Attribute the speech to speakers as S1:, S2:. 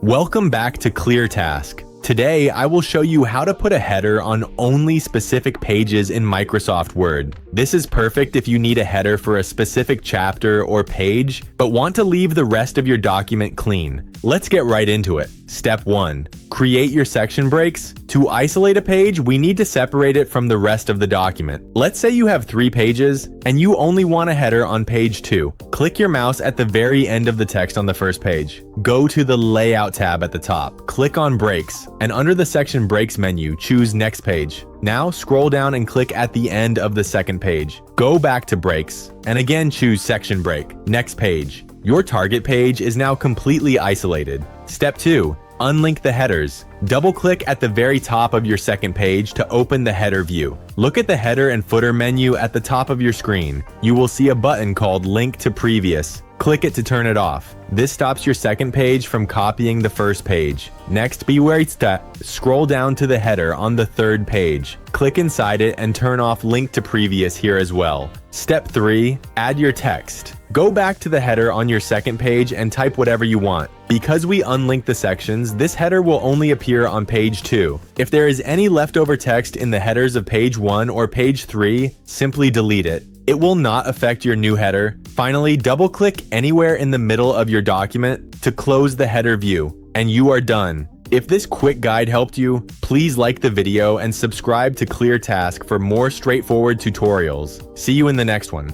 S1: Welcome back to ClearTask. Today, I will show you how to put a header on only specific pages in Microsoft Word. This is perfect if you need a header for a specific chapter or page, but want to leave the rest of your document clean. Let's get right into it. Step 1. Create your section breaks. To isolate a page, we need to separate it from the rest of the document. Let's say you have 3 pages, and you only want a header on page 2. Click your mouse at the very end of the text on the first page. Go to the Layout tab at the top. Click on Breaks, and under the Section Breaks menu, choose Next Page. Now scroll down and click at the end of the second page. Go back to Breaks, and again choose Section Break. Next page. Your target page is now completely isolated. Step 2. Unlink the headers. Double-click at the very top of your second page to open the header view. Look at the header and footer menu at the top of your screen. You will see a button called Link to Previous. Click it to turn it off. This stops your second page from copying the first page. Next, scroll down to the header on the third page. Click inside it and turn off Link to Previous here as well. Step 3. Add your text. Go back to the header on your second page and type whatever you want. Because we unlinked the sections, this header will only appear on page 2. If there is any leftover text in the headers of page 1 or page 3, simply delete it. It will not affect your new header. Finally, double-click anywhere in the middle of your document to close the header view, and you are done. If this quick guide helped you, please like the video and subscribe to ClearTask for more straightforward tutorials. See you in the next one.